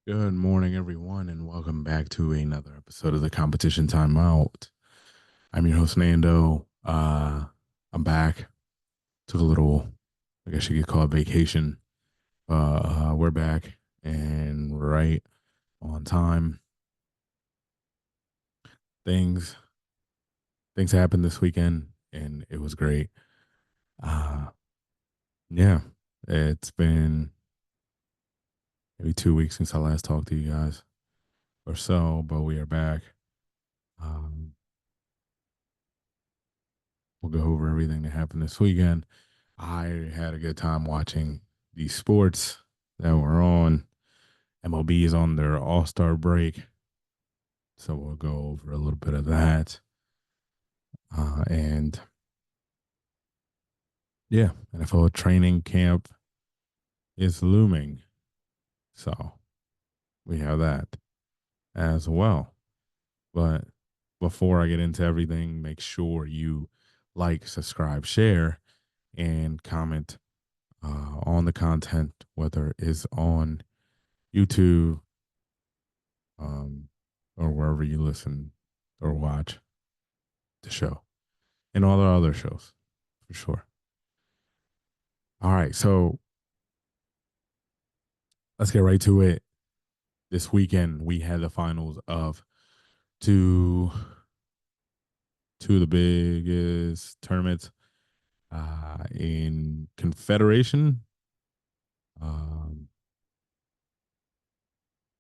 Good morning, everyone, and welcome back to another episode of the competition Timeout. I'm your host, Nando. I'm back. Took a little, I guess you could call it vacation. We're back and right on time. Things things happened this weekend, and it was great. Uh, yeah, it's been maybe 2 weeks since I last talked to you guys or so, but we are back. Um, we'll go over everything that happened this weekend. I had a good time watching the sports that were on. MLB is on their All Star break, so we'll go over a little bit of that. And yeah, NFL training camp is looming, so we have that as well. But before I get into everything, make sure you like, subscribe, share, and comment on the content, whether it's on YouTube, um, or wherever you listen or watch the show and all the other shows for sure. All right, so let's get right to it. This weekend we had the finals of two two of the biggest tournaments in Confederation um,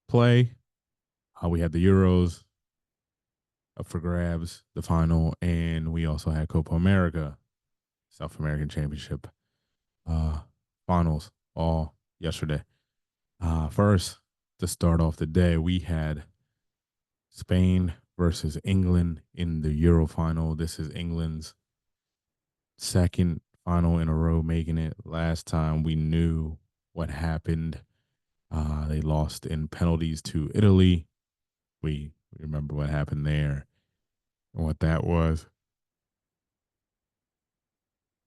play. We had the Euros up for grabs, the final, and we also had Copa America, South American Championship uh, finals all yesterday. First, to start off the day, we had Spain versus England in the Euro final. This is England's second final in a row, making it. Last time we knew what happened. They lost in penalties to Italy. We remember what happened there and what that was.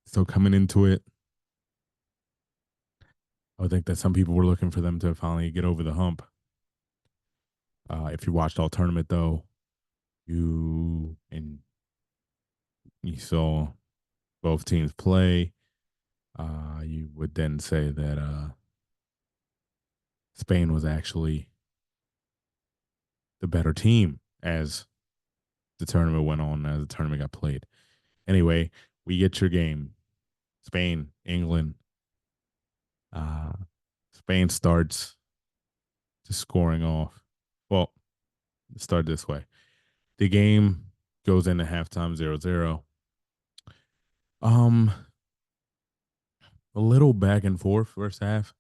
So coming into it, I would think that some people were looking for them to finally get over the hump. If you watched all tournament, though, you saw both teams play. You would then say that Spain was actually the better team as the tournament went on, as the tournament got played. Anyway, we get your game. Spain, England. Uh, Spain starts to scoring off. Well, start this way. The game goes into halftime 0-0. Um, a little back and forth first half.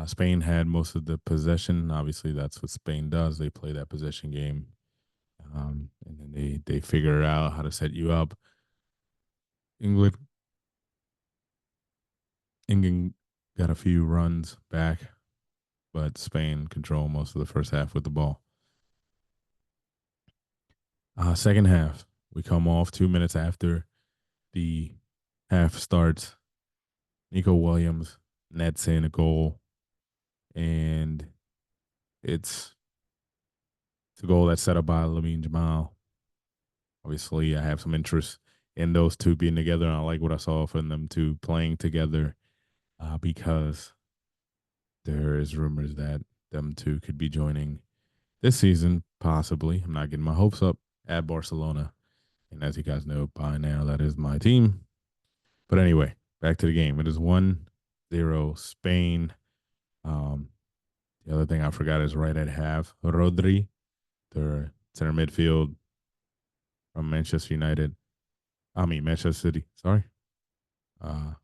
Spain had most of the possession. Obviously, that's what Spain does. They play that possession game, and then they figure out how to set you up. England England got a few runs back, but Spain controlled most of the first half with the ball. Second half, we come off 2 minutes after the half starts. Nico Williams nets in a goal, and it's a goal that's set up by Lamine Jamal. Obviously, I have some interest in those two being together. And I like what I saw from them two playing together because there is rumors that them two could be joining this season, possibly. I'm not getting my hopes up at Barcelona. And as you guys know by now, that is my team. But anyway, back to the game. It is 1-0 Spain. Um, the other thing I forgot is right at half, Rodri, their center midfield from Manchester United. Manchester City. Sorry. Uh,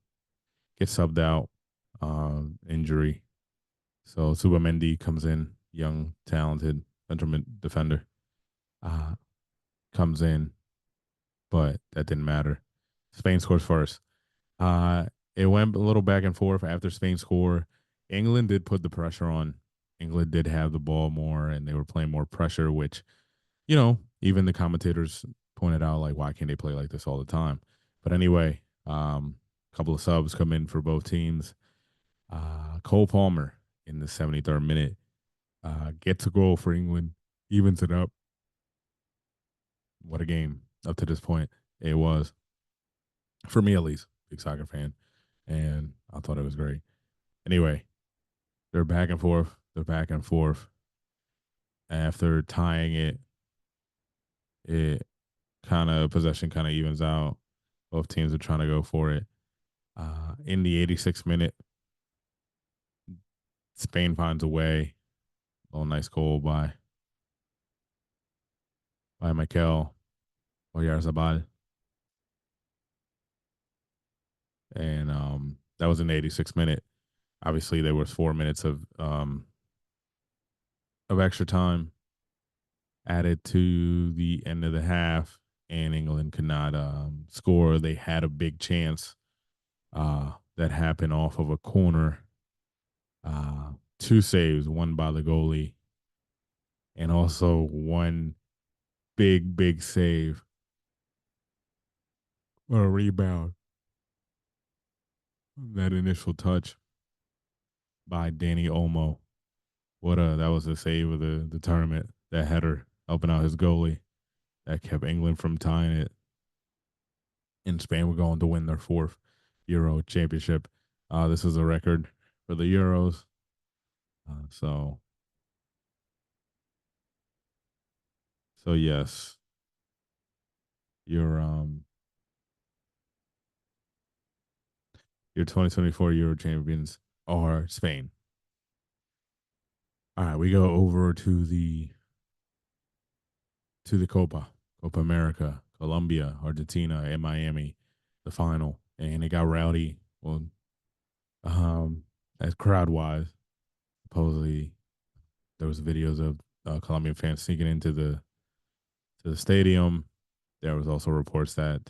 gets subbed out. Injury. So Subamendi comes in, young, talented central defender. Uh, comes in, but that didn't matter. Spain scores first. Uh, it went a little back and forth after Spain scored. England did put the pressure on. England did have the ball more, and they were playing more pressure, which, even the commentators pointed out, like, why can't they play like this all the time? But anyway, a couple of subs come in for both teams. Cole Palmer in the 73rd minute Gets a goal for England, evens it up. What a game up to this point it was for me, at least. Big soccer fan, and I thought it was great. Anyway, they're back and forth. They're back and forth. After tying it, it kind of possession kind of evens out. Both teams are trying to go for it. In the 86th minute, Spain finds a way. A little nice goal by Mikel Oyarzabal, and that was in the 86th minute. Obviously, there was 4 minutes of extra time added to the end of the half, and England could not score. They had a big chance that happened off of a corner. Two saves, one by the goalie, and also one big save or a rebound. That initial touch by Danny Olmo. That was the save of the tournament. That header helping out his goalie that kept England from tying it. And Spain were going to win their fourth Euro championship. This is a record for the Euros. So yes, your um your 2024 Euro champions are Spain. All right, we go over to the Copa America, Colombia, Argentina, and Miami, the final, and it got rowdy. Well, as crowd wise, supposedly there was videos of Colombian fans sneaking into the stadium. There was also reports that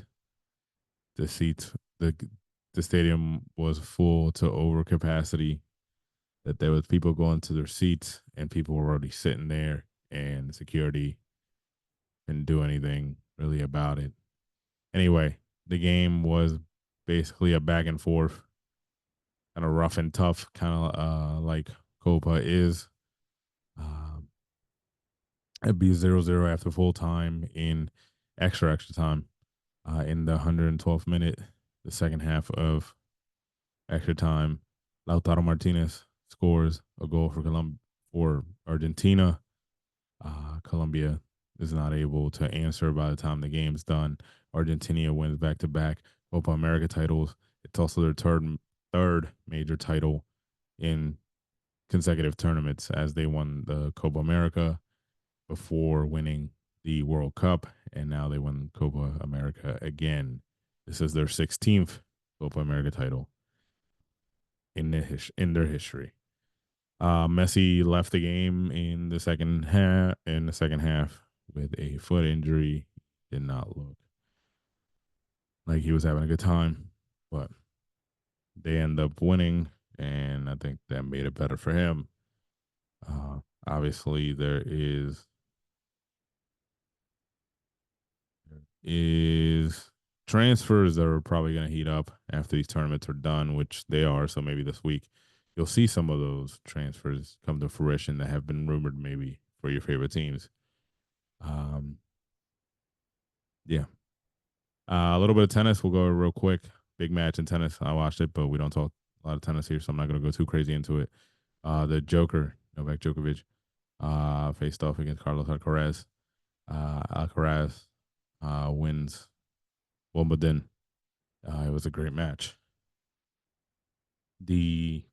the seats the stadium was full to over capacity. That there was people going to their seats and people were already sitting there, and security didn't do anything really about it. Anyway, the game was basically a back and forth, kind of rough and tough, kind of like Copa is. Um, it'd be 0-0 after full time in extra time in the 112th minute, the second half of extra time. Lautaro Martinez scores a goal for Argentina. Colombia is not able to answer by the time the game's done. Argentina wins back to back Copa America titles. It's also their third major title in consecutive tournaments as they won the Copa America before winning the World Cup, and now they won Copa America again. This is their 16th Copa America title in their history. Messi left the game in the second half. In the second half, with a foot injury, did not look like he was having a good time, but they end up winning, and I think that made it better for him. Obviously, there is transfers that are probably going to heat up after these tournaments are done, which they are. So maybe this week you'll see some of those transfers come to fruition that have been rumored maybe for your favorite teams. Um, yeah. A little bit of tennis. We'll go real quick. Big match in tennis. I watched it, but we don't talk a lot of tennis here, so I'm not going to go too crazy into it. The Joker, Novak Djokovic, faced off against Carlos Alcaraz. Alcaraz wins Wimbledon. It was a great match. The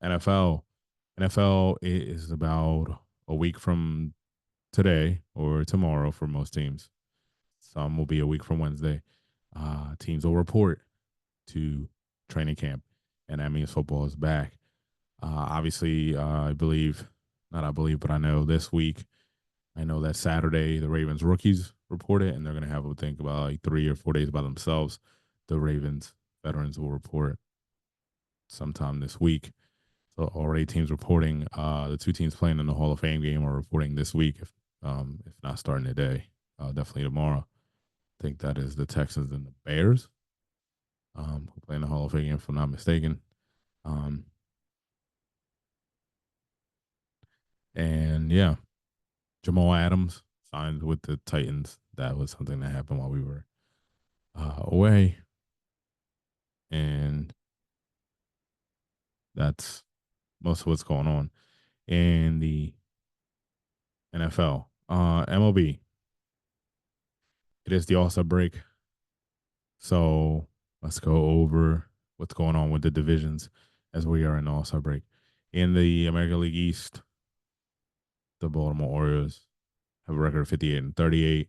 NFL, NFL is about a week from today or tomorrow for most teams. Some will be a week from Wednesday. Teams will report to training camp, and that means football is back. Obviously, I believe, not I believe, but I know this week, I know that Saturday the Ravens rookies reported, and they're going to have, I think, about like 3 or 4 days by themselves. The Ravens veterans will report sometime this week. So already teams reporting. The two teams playing in the Hall of Fame game are reporting this week, if not starting today, definitely tomorrow. I think that is the Texans and the Bears, who play in the Hall of Fame game, if I'm not mistaken. Um, And yeah, Jamal Adams signed with the Titans. That was something that happened while we were away. And that's most of what's going on in the NFL. MLB, it is the All Star break. So let's go over what's going on with the divisions as we are in the All Star break. In the American League East, the Baltimore Orioles have a record of 58-38.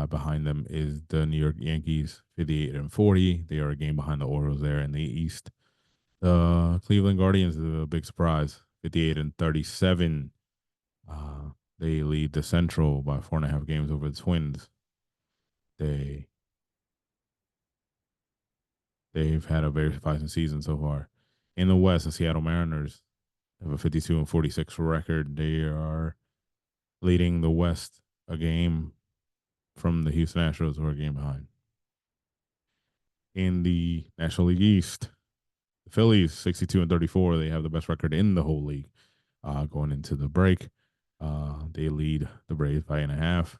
Behind them is the New York Yankees, 58-40. They are a game behind the Orioles there in the East. The Cleveland Guardians is a big surprise, 58-37. Uh, they lead the Central by 4.5 games over the Twins. They they've had a very surprising season so far. In the West, the Seattle Mariners have a 52-46 record. They are leading the West a game from the Houston Astros, who are a game behind. In the National League East, the Phillies 62-34. They have the best record in the whole league going into the break. They lead the Braves by 8.5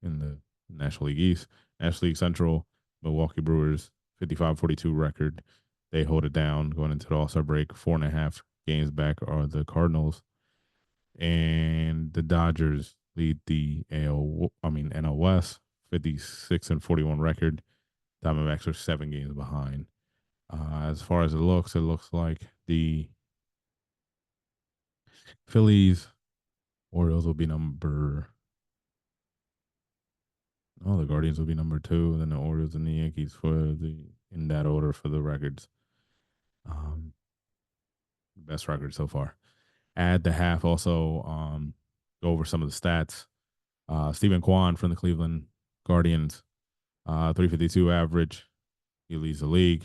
in the National League East. National League Central, Milwaukee Brewers 55-42 record. They hold it down going into the All Star break. 4.5 games back are the Cardinals, and the Dodgers lead the NL West, 56-41 record. Diamondbacks are 7 games behind. As far as it looks like the Phillies, Orioles will be number. Oh, the Guardians will be number 2, then the Orioles and the Yankees for the in that order for the records. Um, Best record so far. Add the half also. Go over some of the stats. Stephen Kwan from the Cleveland Guardians, 352 average. He leads the league.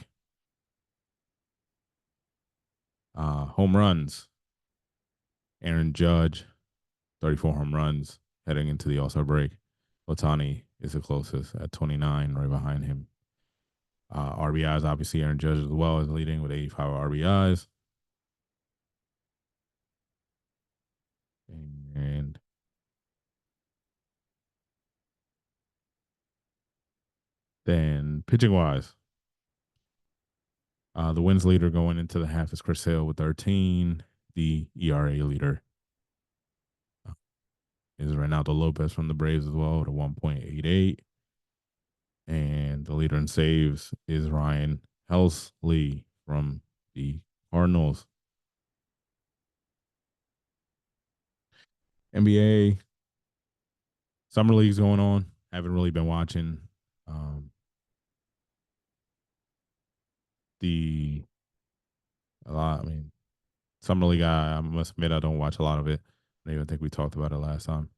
Home runs. Aaron Judge, 34 home runs heading into the All Star break. Otani is the closest at 29, right behind him. RBIs, obviously, Aaron Judge as well is leading with 85 RBIs. And then pitching wise, the wins leader going into the half is Chris Sale with 13. The ERA leader is Reynaldo Lopez from the Braves as well with a 1.88. And the leader in saves is Ryan Helsley from the Cardinals. NBA summer league's going on. Haven't really been watching um, the a lot. I mean, summer league. I must admit I don't watch a lot of it. I don't even think we talked about it last time.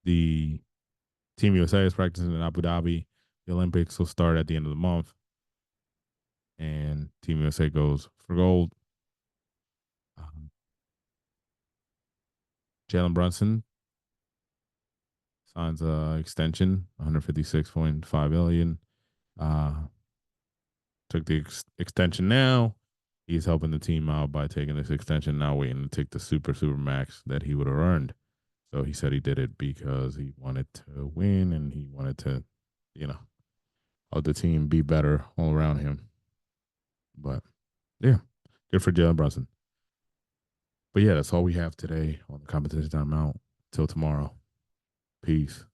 The Team USA is practicing in Abu Dhabi. The Olympics will start at the end of the month, and Team USA goes for gold. Um, Jalen Brunson signs a extension, 156.5 million. Took the extension now. He's helping the team out by taking this extension now, waiting to take the super max that he would have earned. So he said he did it because he wanted to win and he wanted to, you know, help the team be better all around him. But yeah, good for Jalen Brunson. But yeah, that's all we have today on the competition timeout. Till tomorrow. Peace.